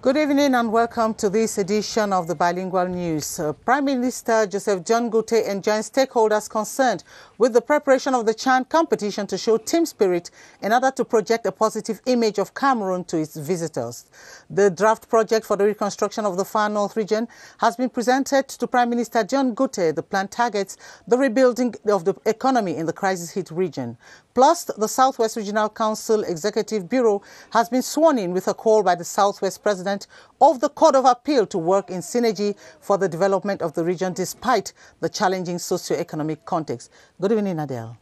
Good evening and welcome to this edition of the Bilingual News. Prime Minister Joseph John Gote enjoins stakeholders concerned with the preparation of the CHAN competition to show team spirit in order to project a positive image of Cameroon to its visitors. The draft project for the reconstruction of the Far North region has been presented to Prime Minister John Gote. The plan targets the rebuilding of the economy in the crisis-hit region. Plus, the Southwest Regional Council Executive Bureau has been sworn in with a call by the Southwest President of the Court of Appeal to work in synergy for the development of the region despite the challenging socio-economic context. Good evening, Adele.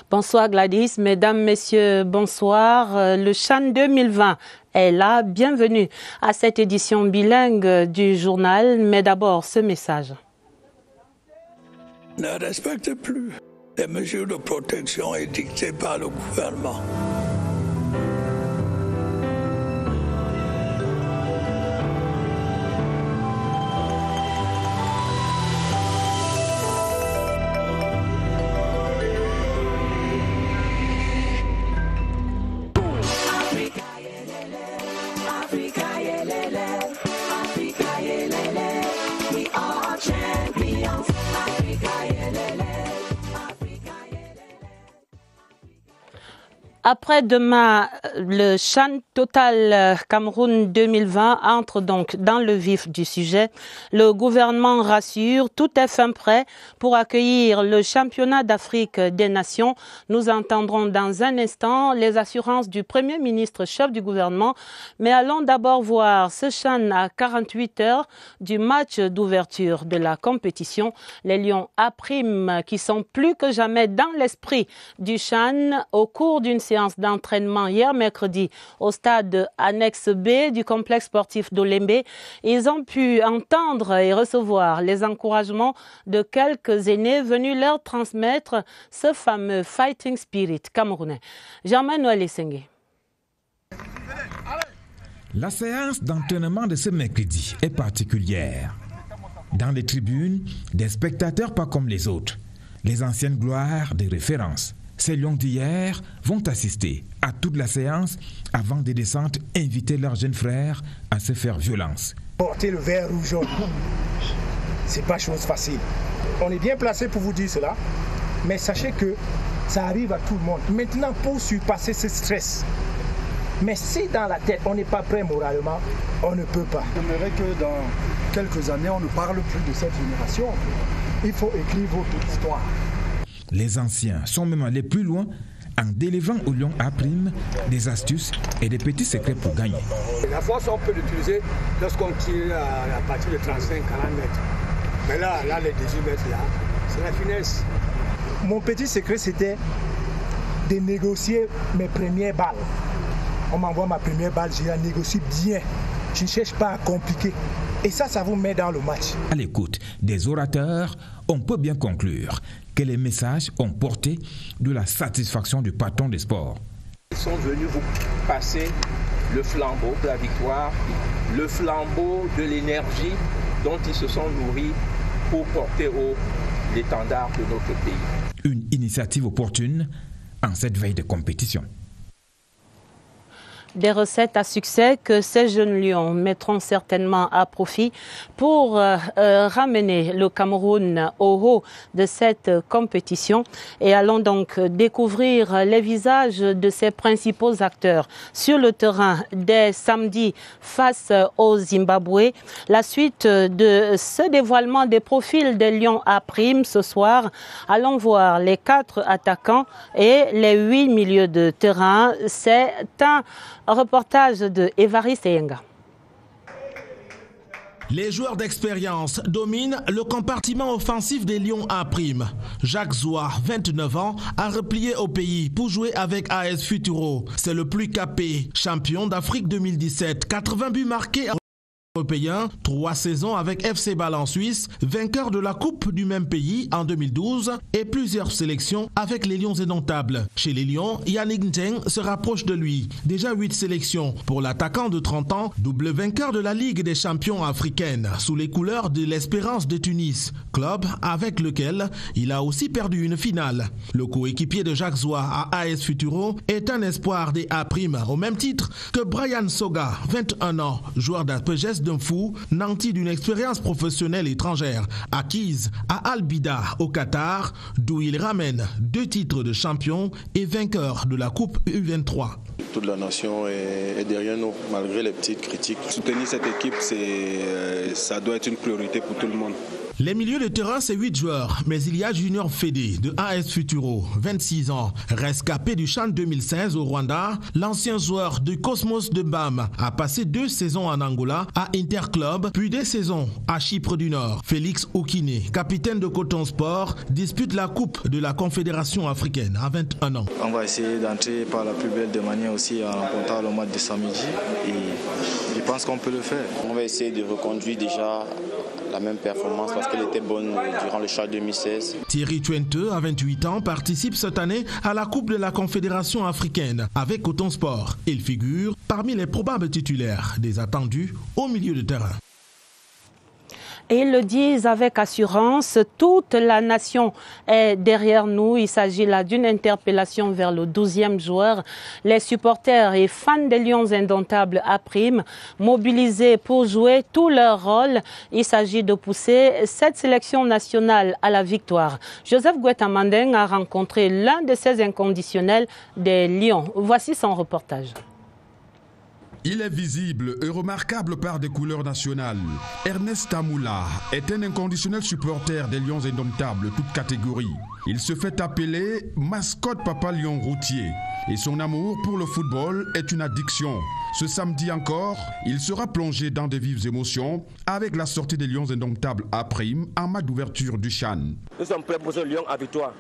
Bonsoir Gladys, mesdames, messieurs, bonsoir. Le CHAN 2020 est là. Bienvenue à cette édition bilingue du journal. Mais d'abord, ce message. Ne respectez plus les mesures de protection édictées par le gouvernement. Après-demain, le CHAN Total Cameroun 2020 entre donc dans le vif du sujet. Le gouvernement rassure, tout est fin prêt pour accueillir le championnat d'Afrique des Nations. Nous entendrons dans un instant les assurances du Premier ministre chef du gouvernement. Mais allons d'abord voir ce CHAN à 48 heures du match d'ouverture de la compétition. Les Lions A' qui sont plus que jamais dans l'esprit du CHAN au cours d'une séance d'entraînement hier mercredi au stade annexe B du complexe sportif d'Olembe. Ils ont pu entendre et recevoir les encouragements de quelques aînés venus leur transmettre ce fameux fighting spirit camerounais. Germain-Noël Essengue. La séance d'entraînement de ce mercredi est particulière. Dans les tribunes, des spectateurs pas comme les autres, les anciennes gloires des références. Ces lions d'hier vont assister à toute la séance avant des descentes inviter leurs jeunes frères à se faire violence. Porter le vert ou jaune, c'est pas chose facile. On est bien placé pour vous dire cela, mais sachez que ça arrive à tout le monde. Maintenant, pour surpasser ce stress, mais si dans la tête on n'est pas prêt moralement, on ne peut pas. J'aimerais que dans quelques années, on ne parle plus de cette génération. Il faut écrire votre histoire. Les anciens sont même allés plus loin en délivrant aux lions A' des astuces et des petits secrets pour gagner. La force, on peut l'utiliser lorsqu'on tire à partir de 35-40 mètres. Mais là, les 18 mètres, là, c'est la finesse. Mon petit secret, c'était de négocier mes premières balles. On m'envoie ma première balle, je la négocie bien. Je ne cherche pas à compliquer. Et ça vous met dans le match. À l'écoute des orateurs, on peut bien conclure que les messages ont porté de la satisfaction du patron des sports. Ils sont venus vous passer le flambeau de la victoire, le flambeau de l'énergie dont ils se sont nourris pour porter haut l'étendard de notre pays. Une initiative opportune en cette veille de compétition. Des recettes à succès que ces jeunes lions mettront certainement à profit pour ramener le Cameroun au haut de cette compétition. Et allons donc découvrir les visages de ces principaux acteurs sur le terrain dès samedi face au Zimbabwe. La suite de ce dévoilement des profils des Lions A' ce soir. Allons voir les 4 attaquants et les 8 milieux de terrain. C'est un reportage de Évariste Yenga. Les joueurs d'expérience dominent le compartiment offensif des Lions A'. Jacques Zoua, 29 ans, a replié au pays pour jouer avec AS Futuro. C'est le plus capé, champion d'Afrique 2017, 80 buts marqués. Européen, 3 saisons avec FC Bâle en Suisse, vainqueur de la Coupe du même pays en 2012 et plusieurs sélections avec les Lions indomptables. Chez les Lions, Yannick Nteng se rapproche de lui. Déjà 8 sélections pour l'attaquant de 30 ans, double vainqueur de la Ligue des champions africaine sous les couleurs de l'Espérance de Tunis, club avec lequel il a aussi perdu une finale. Le coéquipier de Jacques Zoua à AS Futuro est un espoir des A' au même titre que Brian Soga, 21 ans, joueur d'Apegès d'un fou, nanti d'une expérience professionnelle étrangère, acquise à Al-Bida au Qatar, d'où il ramène 2 titres de champion et vainqueur de la Coupe U23. Toute la nation est derrière nous, malgré les petites critiques. Soutenir cette équipe, ça doit être une priorité pour tout le monde. Les milieux de terrain, c'est 8 joueurs, mais il y a Junior Fédé de AS Futuro, 26 ans, rescapé du CHAN 2016 au Rwanda. L'ancien joueur du Cosmos de Bam a passé 2 saisons en Angola à Interclub, puis des saisons à Chypre du Nord. Félix Oukine, capitaine de Coton Sport, dispute la Coupe de la Confédération africaine à 21 ans. On va essayer d'entrer par la plus belle des manières aussi en remportant le match de samedi et je pense qu'on peut le faire. On va essayer de reconduire déjà la même performance parce qu'elle était bonne durant le CHAN 2016. Thierry Twente, à 28 ans, participe cette année à la Coupe de la Confédération africaine avec Coton Sport. Il figure parmi les probables titulaires des attendus au milieu de terrain. Et ils le disent avec assurance, toute la nation est derrière nous. Il s'agit là d'une interpellation vers le 12e joueur. Les supporters et fans des Lions indomptables A', mobilisés pour jouer tout leur rôle. Il s'agit de pousser cette sélection nationale à la victoire. Joseph Guetta-Mandeng a rencontré l'un de ces inconditionnels des Lions. Voici son reportage. Il est visible et remarquable par des couleurs nationales. Ernest Tamoula est un inconditionnel supporter des Lions indomptables, toutes catégories. Il se fait appeler mascotte Papa Lion routier. Et son amour pour le football est une addiction. Ce samedi encore, il sera plongé dans de vives émotions avec la sortie des Lions indomptables A' en match d'ouverture du CHAN. Nous sommes prêts pour ce Lion à victoire.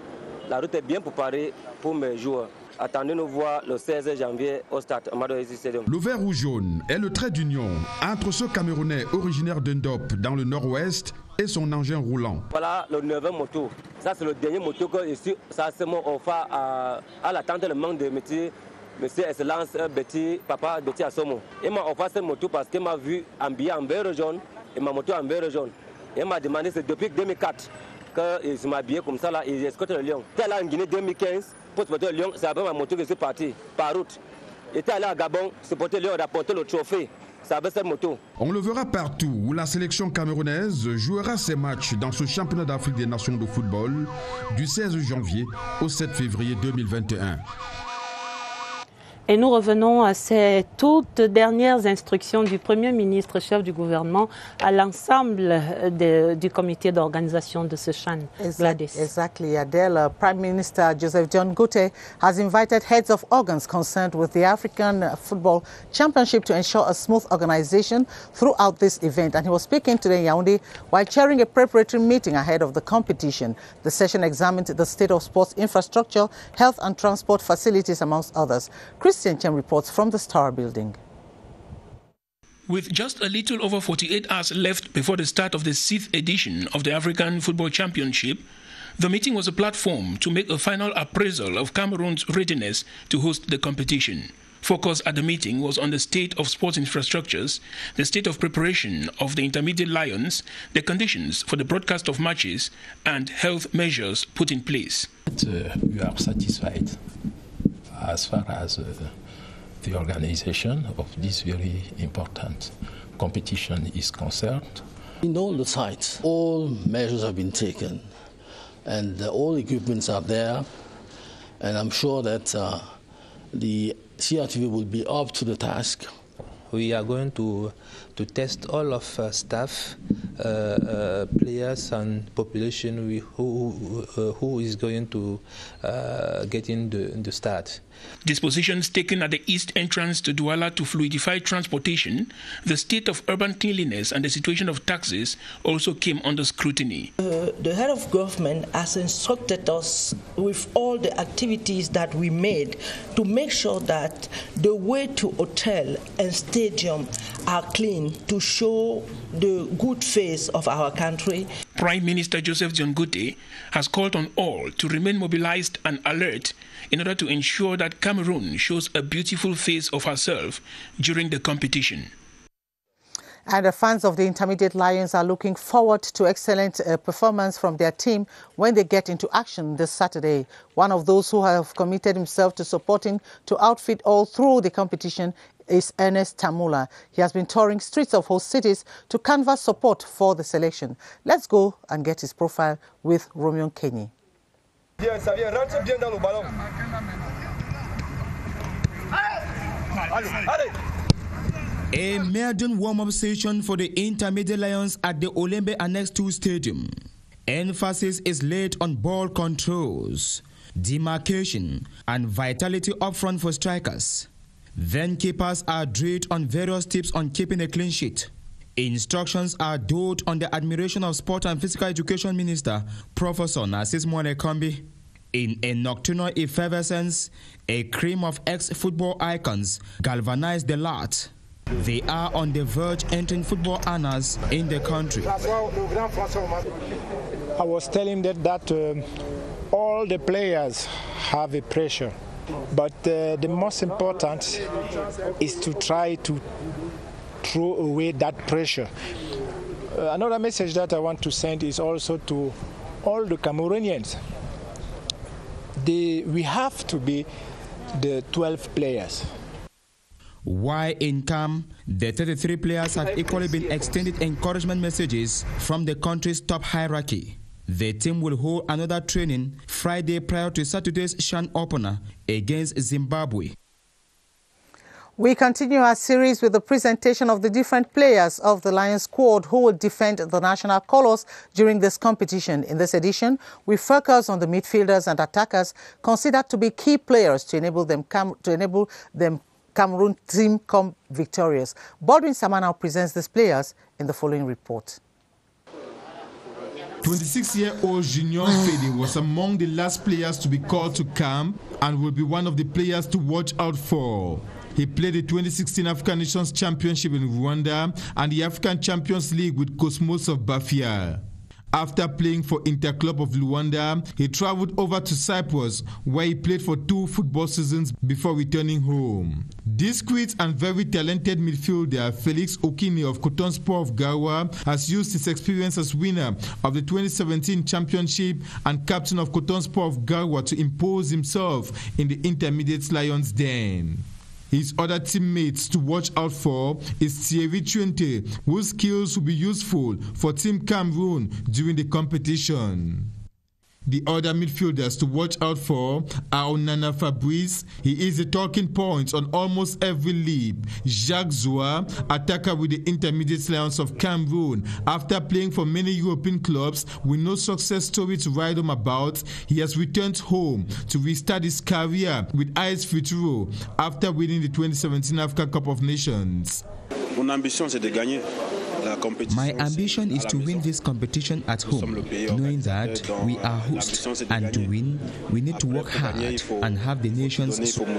La route est bien préparée pour mes joueurs. Attendez-nous voir le 16 janvier au stade Amadou Stadium. Le vert ou jaune est le trait d'union entre ce Camerounais originaire d'Indop dans le nord-ouest et son engin roulant. Voilà le 9e moto. Ça, c'est le dernier moto que ici, ça c'est mon offre à l'attente de membre de métier, Monsieur Excellence Papa Betty Assomo. Il m'a offert cette moto parce qu'il m'a vu habillé en vert jaune et ma moto en vert jaune. Il m'a demandé, c'est depuis 2004 qu'il m'a habillé comme ça, là, il escorte le Lion. J'étais allé en Guinée 2015, pour supporter le Lion, c'est avec ma moto que je suis parti, par route. J'étais allé à Gabon, supporter le Lion, rapporter le trophée. C'est avec cette moto. On le verra partout où la sélection camerounaise jouera ses matchs dans ce championnat d'Afrique des Nations de football du 16 janvier au 7 février 2021. Et nous revenons à ces toutes dernières instructions du Premier ministre, chef du gouvernement, à l'ensemble du comité d'organisation de ce CHAN. Exactly, Adele. Prime Minister Joseph John Gote has invited heads of organs concerned with the African Football Championship to ensure a smooth organization throughout this event. And he was speaking today in Yaoundé while chairing a preparatory meeting ahead of the competition. The session examined the state of sports infrastructure, health and transport facilities, amongst others. Christian Chen reports from the Star Building. With just a little over 48 hours left before the start of the 6th edition of the African Football Championship, the meeting was a platform to make a final appraisal of Cameroon's readiness to host the competition. Focus at the meeting was on the state of sports infrastructures, the state of preparation of the intermediate Lions, the conditions for the broadcast of matches, and health measures put in place. We are satisfied as far as the organization of this very important competition is concerned. In all the sites, all measures have been taken and all equipments are there, and I'm sure that the CRTV will be up to the task. We are going to test all of staff players and population who is going to get in the start. Dispositions taken at the east entrance to Douala to fluidify transportation, the state of urban cleanliness and the situation of taxis also came under scrutiny. The head of government has instructed us with all the activities that we made to make sure that the way to hotel and stadium are clean to show the good face of our country. Prime Minister Joseph John Gote has called on all to remain mobilized and alert in order to ensure that Cameroon shows a beautiful face of herself during the competition. And the fans of the Intermediate Lions are looking forward to excellent performance from their team when they get into action this Saturday. One of those who have committed himself to supporting to outfit all through the competition is Ernest Tamula. He has been touring streets of host cities to canvass support for the selection. Let's go and get his profile with Romeo Kenny. Bien, ça vient, rentre bien dans le ballon. Allez. A maiden warm-up session for the Intermediate Lions at the Olembe Annex 2 Stadium. Emphasis is laid on ball controls, demarcation, and vitality up front for strikers. Then keepers are drilled on various tips on keeping a clean sheet. Instructions are doled on the admiration of Sport and Physical Education Minister, Professor Narcisse Moanekombi. In a nocturnal effervescence, a cream of ex-football icons galvanized the lot. They are on the verge entering football honors in the country. I was telling them that all the players have a pressure, but the most important is to try to throw away that pressure. Another message that I want to send is also to all the Cameroonians. We have to be the 12 players. While in camp, the 33 players have equally been extended encouragement messages from the country's top hierarchy. The team will hold another training Friday prior to Saturday's CHAN opener against Zimbabwe. We continue our series with the presentation of the different players of the Lions squad who will defend the national colours during this competition. In this edition, we focus on the midfielders and attackers considered to be key players to enable them Cameroon team come victorious. Baldwin Samana presents these players in the following report. 26-year-old Junior Fede was among the last players to be called to camp and will be one of the players to watch out for. He played the 2016 African Nations Championship in Rwanda and the African Champions League with Cosmos of Bafia. After playing for Interclub of Luanda, he traveled over to Cyprus, where he played for 2 football seasons before returning home. Discreet and very talented midfielder Felix Okini of Cotonsport of Gawa has used his experience as winner of the 2017 championship and captain of Cotonsport of Gawa to impose himself in the Intermediate Lions den. His other teammates to watch out for is Thierry Twente, whose skills will be useful for Team Cameroon during the competition. The other midfielders to watch out for are Onana Fabrice. He is a talking point on almost every league. Jacques Zoua, attacker with the Intermediate Lions of Cameroon. After playing for many European clubs with no success story to write home about, he has returned home to restart his career with AS Futuro after winning the 2017 Africa Cup of Nations. Mon ambition, c'est de gagner. My ambition is to win this competition at home, knowing that we are hosts, and to win, we need to work hard and have the nation's support.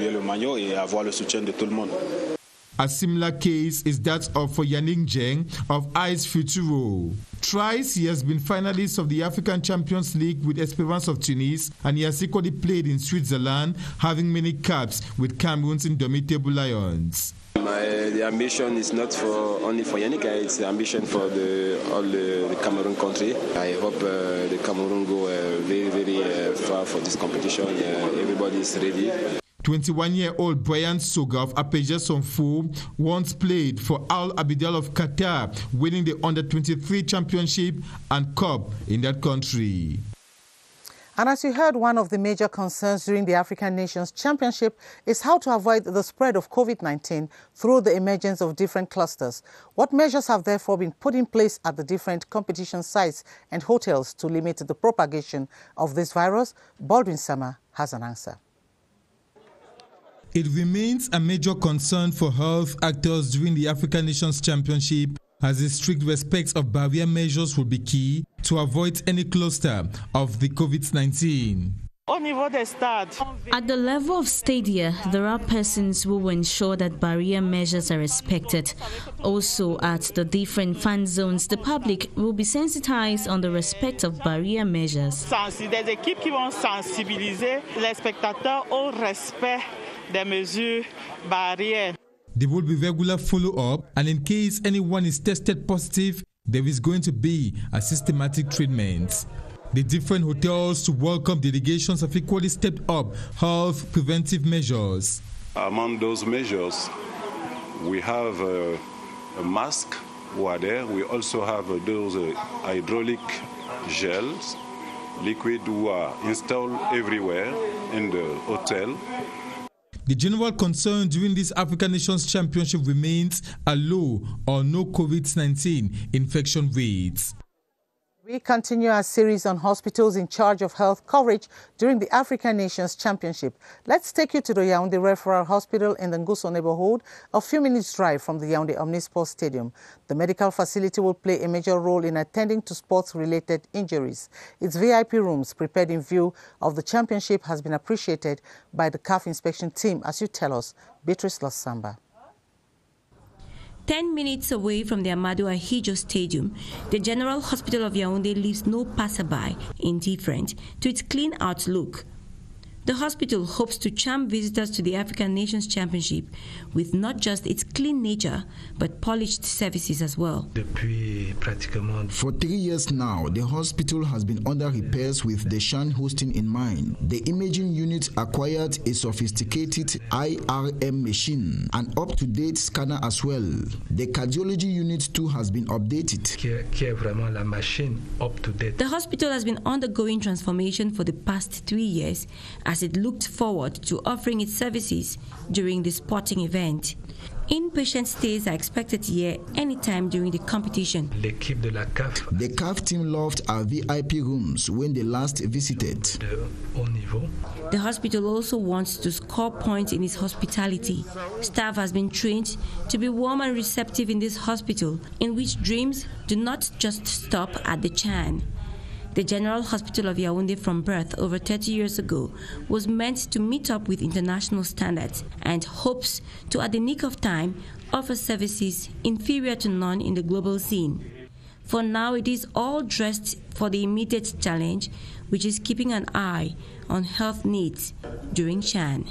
A similar case is that of Yannick Njeng of AS Futuro. Thrice he has been finalist of the African Champions League with Esperance of Tunis, and he has equally played in Switzerland, having many caps with Cameroon's Indomitable Lions. The ambition is not only for Yannick, it's the ambition for all the Cameroon country. I hope the Cameroon go very, very far for this competition. Everybody is ready. 21-year-old Brian Soga of Apeja Sonfo once played for Al Abidal of Qatar, winning the Under-23 championship and cup in that country. And as you heard, one of the major concerns during the African Nations Championship is how to avoid the spread of COVID-19 through the emergence of different clusters. What measures have therefore been put in place at the different competition sites and hotels to limit the propagation of this virus? Baldwin Sama has an answer. It remains a major concern for health actors during the African Nations Championship, as the strict respect of barrier measures will be key to avoid any cluster of the COVID-19. At the level of stadia, there are persons who will ensure that barrier measures are respected. Also, at the different fan zones, the public will be sensitized on the respect of barrier measures. Des équipes qui vont sensibiliser les spectateurs au respect des mesures barrières. There will be regular follow-up, and in case anyone is tested positive, there is going to be a systematic treatment. The different hotels to welcome delegations have equally stepped up health preventive measures. Among those measures, we have a mask who are there. We also have those hydraulic gels, liquid who are installed everywhere in the hotel. The general concern during this African Nations Championship remains a low or no COVID-19 infection rates. We continue our series on hospitals in charge of health coverage during the African Nations Championship. Let's take you to the Yaoundé Referral Hospital in the Ngusso neighborhood, a few minutes' drive from the Yaoundé Omnisport Stadium. The medical facility will play a major role in attending to sports-related injuries. Its VIP rooms, prepared in view of the championship, has been appreciated by the CAF inspection team, as you tell us, Beatrice Lossamba. 10 minutes away from the Amadou Ahidjo Stadium, the General Hospital of Yaoundé leaves no passerby indifferent to its clean outlook. The hospital hopes to charm visitors to the African Nations Championship with not just its clean nature, but polished services as well. For 3 years now, the hospital has been under repairs with the CHAN hosting in mind. The imaging unit acquired a sophisticated IRM machine, an up-to-date scanner as well. The cardiology unit too has been updated. The hospital has been undergoing transformation for the past 3 years as it looked forward to offering its services during the sporting event. Inpatient stays are expected here anytime during the competition. The CAF team loved our VIP rooms when they last visited. The hospital also wants to score points in its hospitality. Staff has been trained to be warm and receptive in this hospital, in which dreams do not just stop at the CHAN. The General Hospital of Yaoundé from birth over 30 years ago was meant to meet up with international standards and hopes to, at the nick of time, offer services inferior to none in the global scene. For now, it is all dressed for the immediate challenge, which is keeping an eye on health needs during CHAN.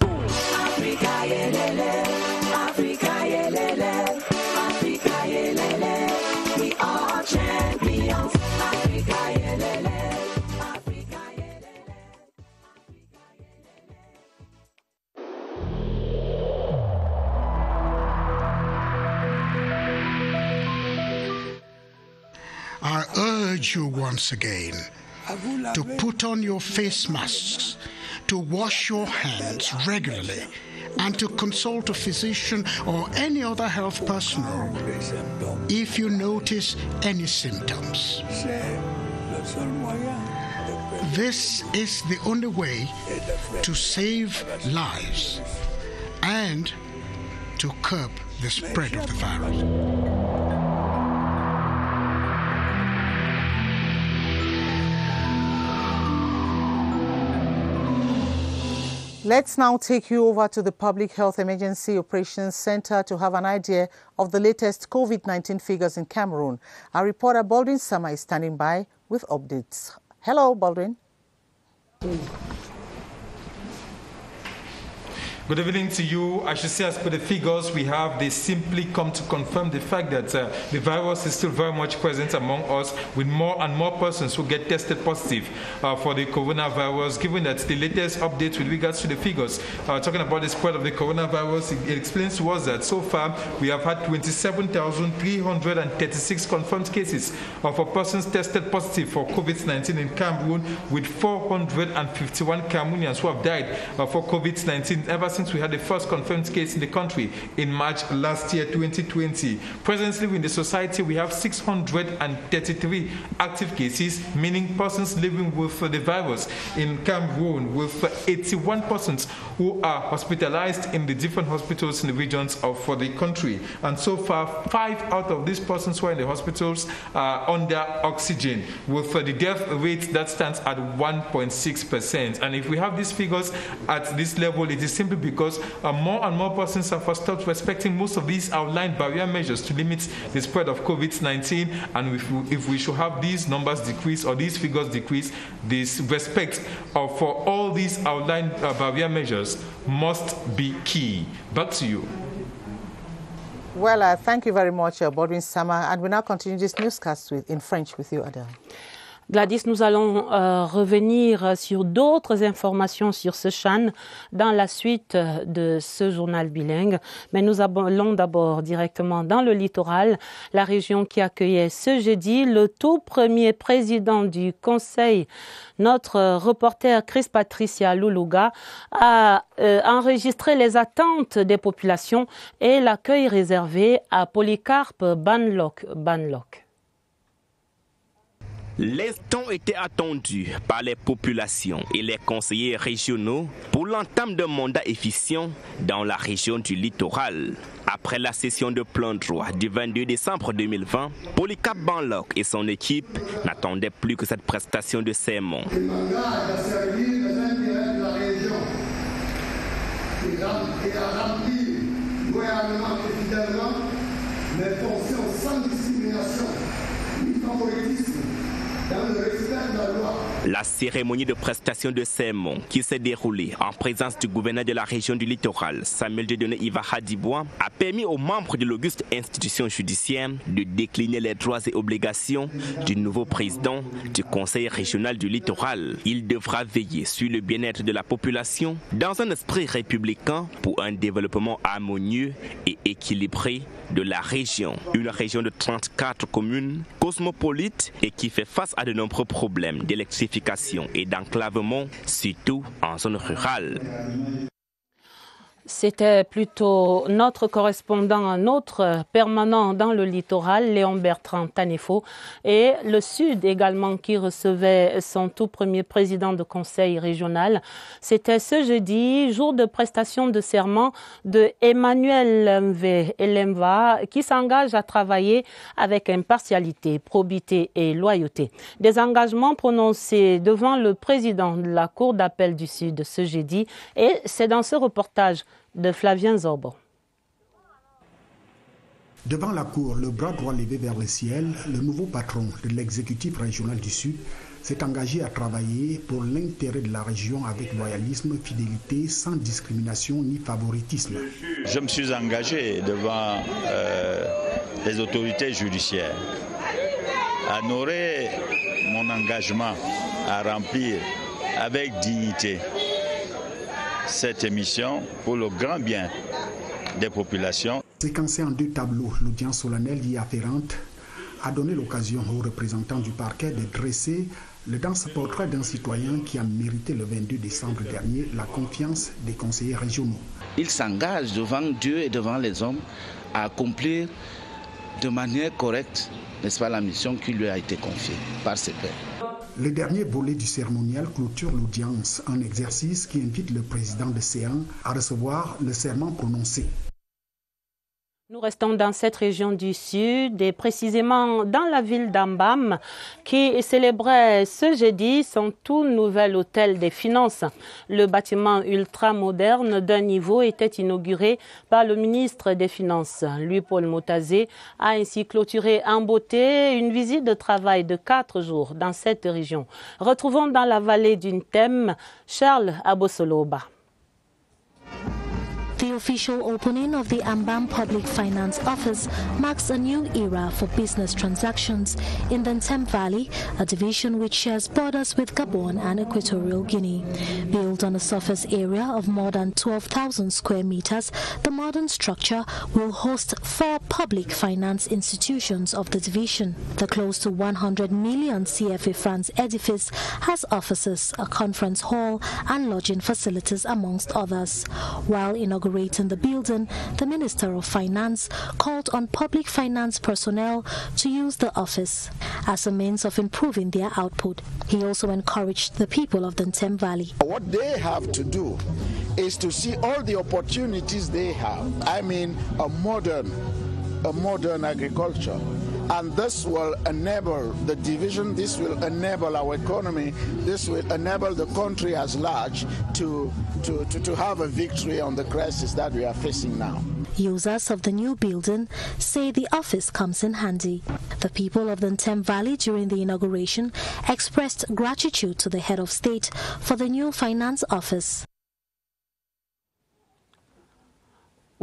Africa, yelele, Africa, yelele, Africa, yelele, we are champions. I urge you once again to put on your face masks, to wash your hands regularly, and to consult a physician or any other health personnel if you notice any symptoms. This is the only way to save lives and to curb the spread of the virus. Let's now take you over to the Public Health Emergency Operations Center to have an idea of the latest COVID-19 figures in Cameroon. Our reporter Baldwin Sama is standing by with updates. Hello, Baldwin. Good evening to you. I should say, as per the figures we have, they simply come to confirm the fact that the virus is still very much present among us, with more and more persons who get tested positive for the coronavirus. Given that the latest updates with regards to the figures, talking about the spread of the coronavirus, it explains to us that so far we have had 27,336 confirmed cases of persons tested positive for COVID-19 in Cameroon, with 451 Cameroonians who have died for COVID-19 ever since we had the first confirmed case in the country in March last year, 2020. Presently in the society, we have 633 active cases, meaning persons living with the virus in Cameroon, with 81 persons who are hospitalized in the different hospitals in the regions of the country. And so far, 5 out of these persons who are in the hospitals are under oxygen, with the death rate that stands at 1.6%. And if we have these figures at this level, it is simply because more and more persons have stopped respecting most of these outlined barrier measures to limit the spread of COVID-19. And if we should have these numbers decrease or these figures decrease, this respect for all these outlined barrier measures must be key. Back to you. Well, thank you very much, Bodwin Sama. And we now continue this newscast in French with you, Adele. Gladys, nous allons revenir sur d'autres informations sur ce CHAN dans la suite de ce journal bilingue. Mais nous allons d'abord directement dans le littoral, la région qui accueillait ce jeudi le tout premier président du Conseil. Notre reporter Chris Patricia Luluga a enregistré les attentes des populations et l'accueil réservé à Polycarpe Banlock. L'instant était attendu par les populations et les conseillers régionaux pour l'entame d'un mandat efficient dans la région du littoral. Après la session de plein droit du 22 décembre 2020, Polycarpe Banlock et son équipe n'attendaient plus que cette prestation de serment. Il m'engage à servir les intérêts de la région et à remplir loyalement et fidèlement mes fonctions sans discrimination ni favoritisme. La cérémonie de prestation de serment qui s'est déroulée en présence du gouverneur de la région du littoral, Samuel Dieudonné Iva Hadibois, a permis aux membres de l'auguste institution judiciaire de décliner les droits et obligations du nouveau président du Conseil régional du littoral. Il devra veiller sur le bien-être de la population dans un esprit républicain pour un développement harmonieux et équilibré de la région. Une région de 34 communes, cosmopolite et qui fait face à de nombreux problèmes d'électrification et d'enclavement, surtout en zone rurale. C'était plutôt notre correspondant, notre permanent dans le littoral, Léon Bertrand Tanefo, et le Sud également qui recevait son tout premier président de conseil régional. C'était ce jeudi, jour de prestation de serment de Emmanuel Elemva, qui s'engage à travailler avec impartialité, probité et loyauté. Des engagements prononcés devant le président de la Cour d'appel du Sud ce jeudi, et c'est dans ce reportage de Flavien Zorbo. Devant la Cour, le bras droit levé vers le ciel, le nouveau patron de l'exécutif régional du Sud s'est engagé à travailler pour l'intérêt de la région avec loyalisme, fidélité, sans discrimination ni favoritisme. Je me suis engagé devant les autorités judiciaires à honorer mon engagement à remplir avec dignité cette émission pour le grand bien des populations. Séquencée en 2 tableaux, l'audience solennelle y afférente a donné l'occasion aux représentants du parquet de dresser le dense portrait d'un citoyen qui a mérité le 22 décembre dernier la confiance des conseillers régionaux. Il s'engage devant Dieu et devant les hommes à accomplir de manière correcte, n'est-ce pas, la mission qui lui a été confiée par ses pairs. Le dernier volet du cérémonial clôture l'audience, un exercice qui invite le président de séance à recevoir le serment prononcé. Nous restons dans cette région du Sud et précisément dans la ville d'Ambam qui célébrait ce jeudi son tout nouvel hôtel des finances. Le bâtiment ultra-moderne d'un niveau était inauguré par le ministre des Finances. Louis-Paul Motazé a ainsi clôturé en beauté une visite de travail de 4 jours dans cette région. Retrouvons dans la vallée d'une Thème Charles Abosoloba. The official opening of the Ambam Public Finance Office marks a new era for business transactions in the Ntem Valley, a division which shares borders with Gabon and Equatorial Guinea. Built on a surface area of more than 12,000 square meters, the modern structure will host 4 public finance institutions of the division. The close to 100 million CFA francs edifice has offices, a conference hall, and lodging facilities, amongst others. While inaugurating the building, the Minister of Finance called on public finance personnel to use the office as a means of improving their output. He also encouraged the people of the Ntem Valley. What they have to do is to see all the opportunities they have. I mean, a modern agriculture. And this will enable the division, this will enable our economy, this will enable the country as large to have a victory on the crisis that we are facing now. Users of the new building say the office comes in handy. The people of the Ntem Valley during the inauguration expressed gratitude to the head of state for the new finance office.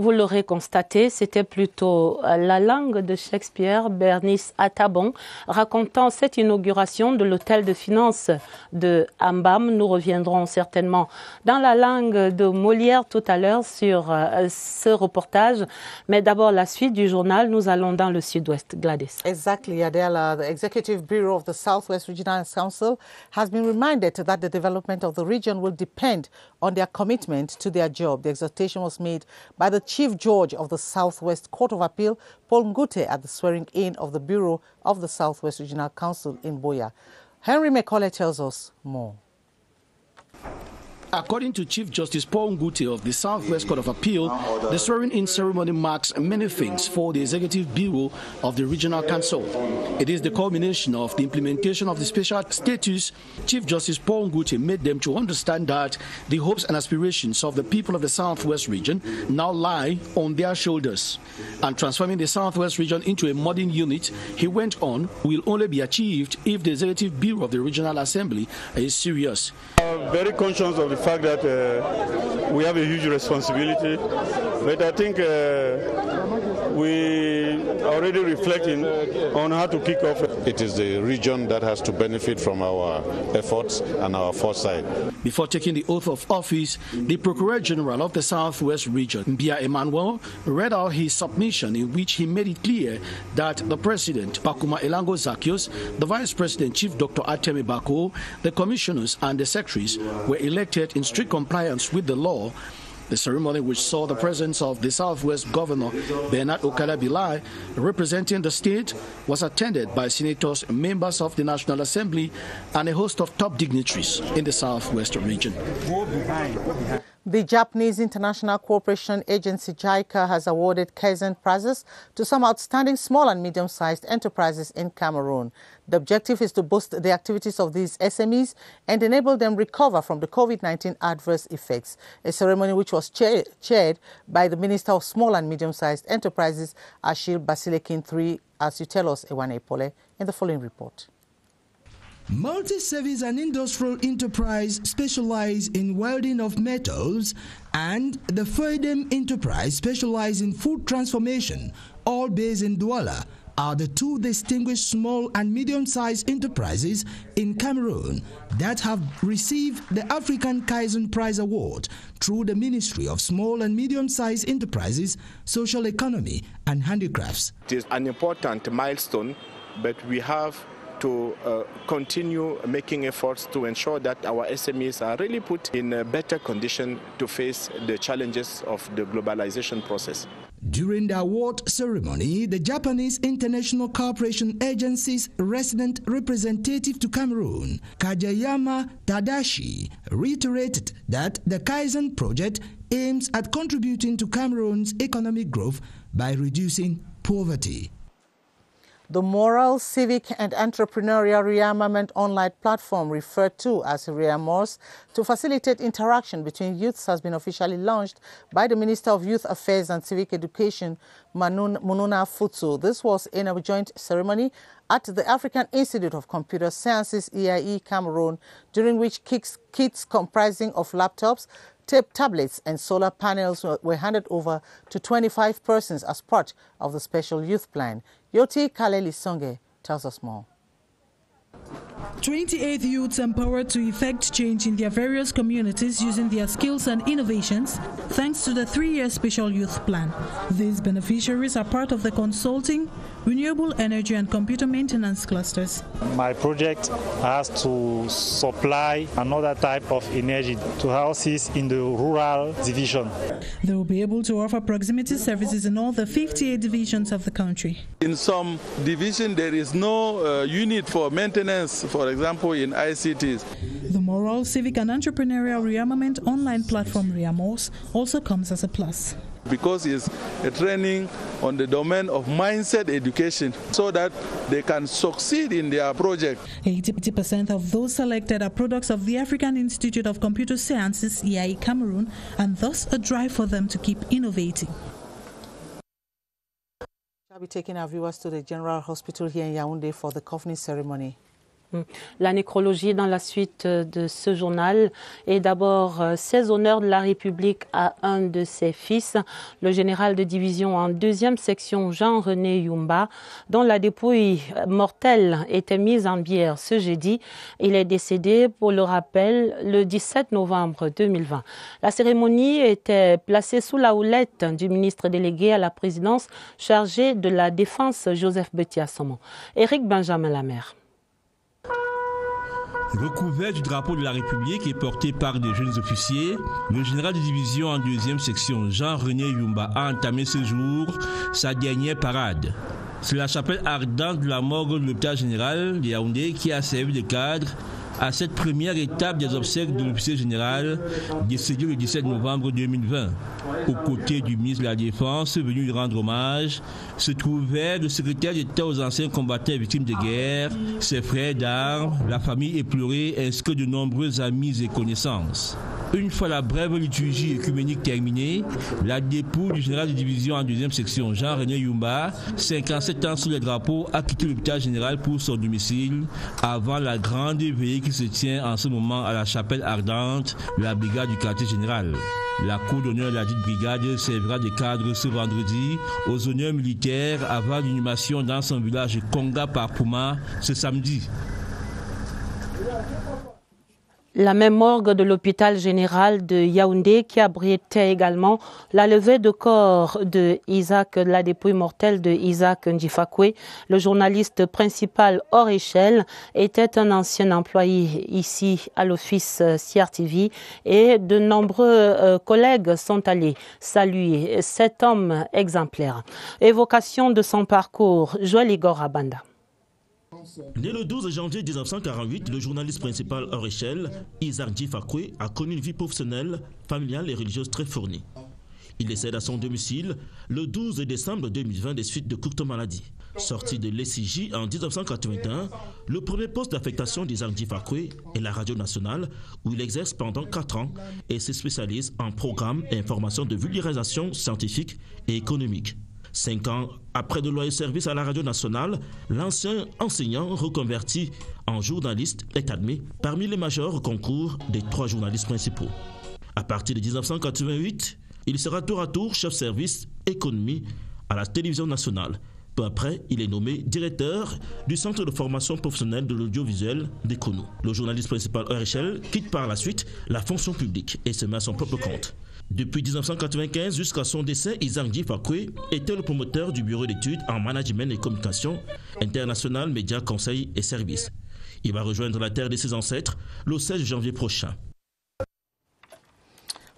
Vous l'aurez constaté, c'était plutôt la langue de Shakespeare, Bernice Atabon, racontant cette inauguration de l'hôtel de finances de Ambam. Nous reviendrons certainement dans la langue de Molière tout à l'heure sur ce reportage. Mais d'abord, la suite du journal, nous allons dans le sud-ouest. Gladys. Exactly, Adela. The Executive Bureau of the Southwest Regional Council has been reminded that the development of the region will depend on their commitment to their job. The exhortation was made by the Chief Judge of the Southwest Court of Appeal, Paul Ngute, at the swearing-in of the Bureau of the Southwest Regional Council in Buea. Henry McCauley tells us more. According to Chief Justice Paul Ngute of the Southwest Court of Appeal, the swearing-in ceremony marks many things for the Executive Bureau of the Regional Council. It is the culmination of the implementation of the special status. Chief Justice Paul Ngute made them to understand that the hopes and aspirations of the people of the Southwest region now lie on their shoulders. And transforming the Southwest region into a modern unit, he went on, will only be achieved if the Executive Bureau of the Regional Assembly is serious. Very conscious of the fact that we have a huge responsibility, but I think we are already reflecting on how to kick off. It is the region that has to benefit from our efforts and our foresight. Before taking the oath of office, the Procureur General of the Southwest region, Mbia Emmanuel, read out his submission in which he made it clear that the President, Pakuma Elango Zaccheaus, the Vice President, Chief Dr. Atemi Bako, the commissioners and the secretaries were elected in strict compliance with the law. The ceremony, which saw the presence of the Southwest Governor Bernard Okala Bilai representing the state, was attended by senators, members of the National Assembly, and a host of top dignitaries in the Southwest region. The Japanese International Cooperation Agency, JICA, has awarded Kaizen prizes to some outstanding small and medium-sized enterprises in Cameroon. The objective is to boost the activities of these SMEs and enable them recover from the COVID-19 adverse effects. A ceremony which was chaired by the Minister of Small and Medium-Sized Enterprises, Achille Basilekin III, as you tell us, Ewane Epole, in the following report. Multi-service and industrial enterprise specialized in welding of metals, and the Ferdem enterprise specialized in food transformation, all based in Douala, are the two distinguished small and medium-sized enterprises in Cameroon that have received the African Kaizen Prize Award through the Ministry of Small and Medium-Sized Enterprises, Social Economy and Handicrafts. It is an important milestone, but we have to continue making efforts to ensure that our SMEs are really put in a better condition to face the challenges of the globalization process. During the award ceremony, the Japanese International Cooperation Agency's resident representative to Cameroon, Kajayama Tadashi, reiterated that the Kaizen project aims at contributing to Cameroon's economic growth by reducing poverty. The moral, civic and entrepreneurial rearmament online platform, referred to as ReArmors, to facilitate interaction between youths, has been officially launched by the Minister of Youth Affairs and Civic Education, Mununa Futsu. This was in a joint ceremony at the African Institute of Computer Sciences, EIE, Cameroon, during which kits comprising of laptops, tape tablets and solar panels were handed over to 25 persons as part of the special youth plan. Yoti Kaleli Songe tells us more. 28 youths empowered to effect change in their various communities using their skills and innovations thanks to the 3-year special youth plan. These beneficiaries are part of the consulting, renewable energy and computer maintenance clusters. My project has to supply another type of energy to houses in the rural division. They will be able to offer proximity services in all the 58 divisions of the country. In some divisions, there is no unit for maintenance, for example, in ICTs. The moral, civic and entrepreneurial rearmament online platform Reamos also comes as a plus. Because it's a training on the domain of mindset education so that they can succeed in their project. 80% of those selected are products of the African Institute of Computer Sciences, EIE Cameroon, and thus a drive for them to keep innovating. We'll be taking our viewers to the General Hospital here in Yaoundé for the coffin ceremony. La nécrologie dans la suite de ce journal est d'abord 16 honneurs de la République à un de ses fils, le général de division en 2e section Jean-René Yumba, dont la dépouille mortelle était mise en bière ce jeudi. Il est décédé, pour le rappel, le 17 novembre 2020. La cérémonie était placée sous la houlette du ministre délégué à la présidence chargé de la défense, Joseph Betia-Somon. Éric Benjamin Lamère. Recouvert du drapeau de la République et porté par des jeunes officiers, le général de division en 2e section Jean-René Yumba a entamé ce jour sa dernière parade. C'est la chapelle ardente de la morgue de l'hôpital général de Yaoundé qui a servi de cadre à cette première étape des obsèques de l'officier général décédé le 17 novembre 2020. Aux côtés du ministre de la Défense venu lui rendre hommage, se trouvait le secrétaire d'État aux anciens combattants et victimes de guerre, ses frères d'armes, la famille éplorée ainsi que de nombreux amis et connaissances. Une fois la brève liturgie œcuménique terminée, la dépouille du général de division en 2e section Jean-René Yumba, 57 ans sous les drapeaux, a quitté l'hôpital général pour son domicile avant la grande veillée qui se tient en ce moment à la chapelle ardente de la brigade du quartier général. La cour d'honneur de la dite brigade servira de cadre ce vendredi aux honneurs militaires avant l'inhumation dans son village Konga par Pouma ce samedi. La même morgue de l'hôpital général de Yaoundé qui abritait également la levée de corps de Isaac, la dépouille mortelle de Isaac Ndjifakwe, le journaliste principal hors échelle, était un ancien employé ici à l'office CRTV et de nombreux collègues sont allés saluer cet homme exemplaire. Évocation de son parcours, Joël Igor Abanda. Né le 12 janvier 1948, le journaliste principal hors échelle, Isaac Ndjifakwe, a connu une vie professionnelle, familiale et religieuse très fournie. Il décède à son domicile le 12 décembre 2020 des suites de courtes maladies. Sorti de l'ECJ en 1981, le premier poste d'affectation d'Isaac Ndjifakwe est la Radio Nationale, où il exerce pendant 4 ans et se spécialise en programmes et informations de vulgarisation scientifique et économique. 5 ans après de loyaux services à la Radio Nationale, l'ancien enseignant reconverti en journaliste est admis parmi les majors concours des 3 journalistes principaux. À partir de 1988, il sera tour à tour chef service économie à la télévision nationale. Peu après, il est nommé directeur du centre de formation professionnelle de l'audiovisuel d'Econou. Le journaliste principal hors échelle quitte par la suite la fonction publique et se met à son propre compte. Depuis 1995 jusqu'à son décès, Isaac Ndjifakwe était le promoteur du bureau d'études en management et communication international, médias, conseils et services. Il va rejoindre la terre de ses ancêtres le 16 janvier prochain.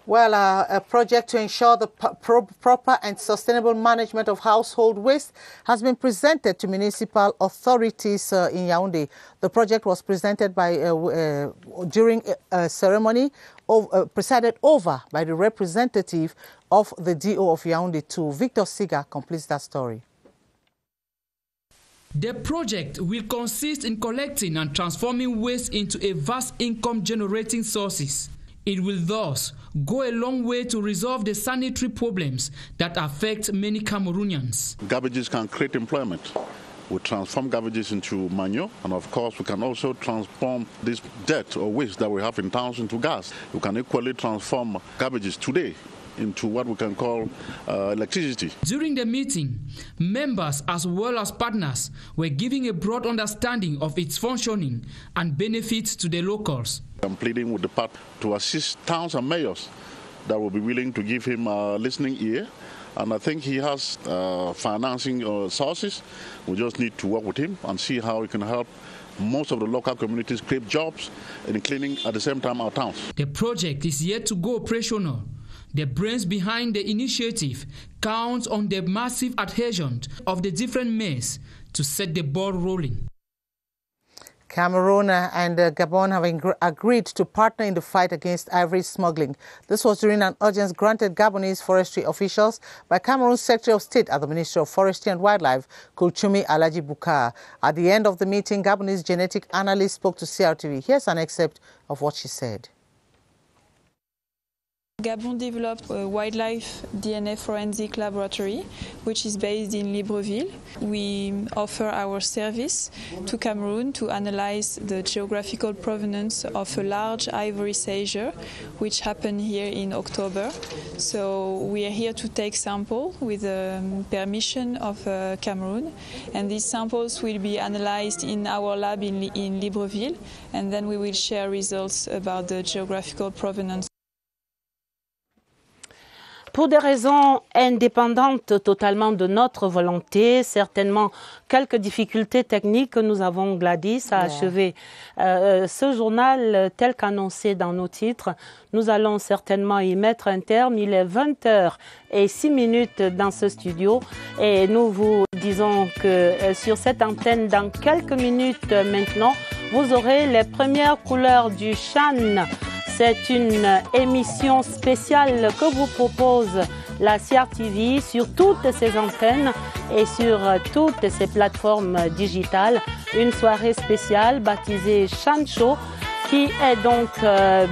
Well, a project to ensure the proper and sustainable management of household waste has been presented to municipal authorities in Yaoundé. The project was presented by during a ceremony presided over by the representative of the DO of Yaoundé 2. Victor Siga completes that story. The project will consist in collecting and transforming waste into a vast income-generating sources. It will thus go a long way to resolve the sanitary problems that affect many Cameroonians. Garbages can create employment. We transform garbages into manure, and of course we can also transform this dirt or waste that we have in towns into gas. We can equally transform garbages today into what we can call electricity. During the meeting, members as well as partners were giving a broad understanding of its functioning and benefits to the locals. I'm pleading with the part to assist towns and mayors that will be willing to give him a listening ear. And I think he has financing sources. We just need to work with him and see how we can help most of the local communities create jobs and cleaning at the same time our towns. The project is yet to go operational. The brains behind the initiative count on the massive adhesion of the different mayors to set the ball rolling. Cameroon and Gabon have agreed to partner in the fight against ivory smuggling. This was during an audience granted Gabonese forestry officials by Cameroon's Secretary of State at the Ministry of Forestry and Wildlife, Kulchumi Alaji Bukar. At the end of the meeting, Gabonese genetic analyst spoke to CRTV. Here's an excerpt of what she said. Gabon developed a wildlife DNA forensic laboratory, which is based in Libreville. We offer our service to Cameroon to analyze the geographical provenance of a large ivory seizure, which happened here in October. So we are here to take samples with the permission of Cameroon, and these samples will be analyzed in our lab in Libreville, and then we will share results about the geographical provenance. Pour des raisons indépendantes totalement de notre volonté, certainement quelques difficultés techniques que nous avons, Gladys, à achever ce journal tel qu'annoncé dans nos titres. Nous allons certainement y mettre un terme. Il est 20h06 dans ce studio et nous vous disons que sur cette antenne, dans quelques minutes maintenant, vous aurez les premières couleurs du Chan. C'est une émission spéciale que vous propose la CRTV sur toutes ses antennes et sur toutes ses plateformes digitales. Une soirée spéciale baptisée Chan Show qui est donc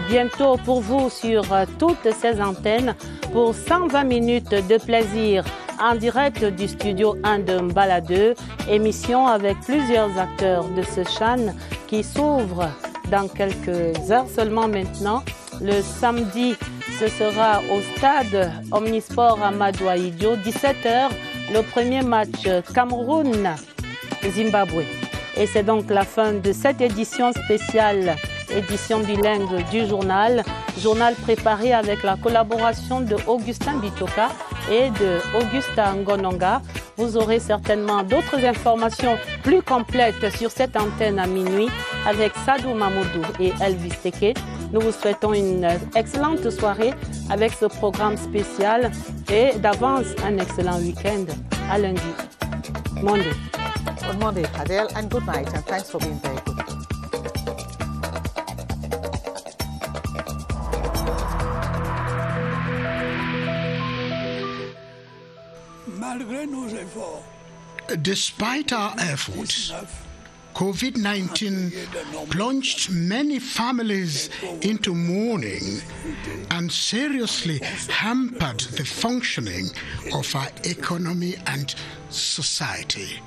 bientôt pour vous sur toutes ces antennes pour 120 minutes de plaisir en direct du studio 1 de Mbala 2. Émission avec plusieurs acteurs de ce Chan qui s'ouvre dans quelques heures seulement maintenant. Le samedi, ce sera au stade Omnisport Amadou Ahidjo, 17h, le premier match Cameroun-Zimbabwe. Et c'est donc la fin de cette édition spéciale, édition bilingue du journal. Journal préparé avec la collaboration de Augustin Bitoka et de Augusta Ngononga. Vous aurez certainement d'autres informations plus complètes sur cette antenne à minuit avec Sadou Mamoudou et Elvis Teke. Nous vous souhaitons une excellente soirée avec ce programme spécial et d'avance un excellent week-end. À lundi. Monday. Good Monday, Adele, and good night, and thanks for being very good. Despite our efforts, COVID-19 plunged many families into mourning and seriously hampered the functioning of our economy and society.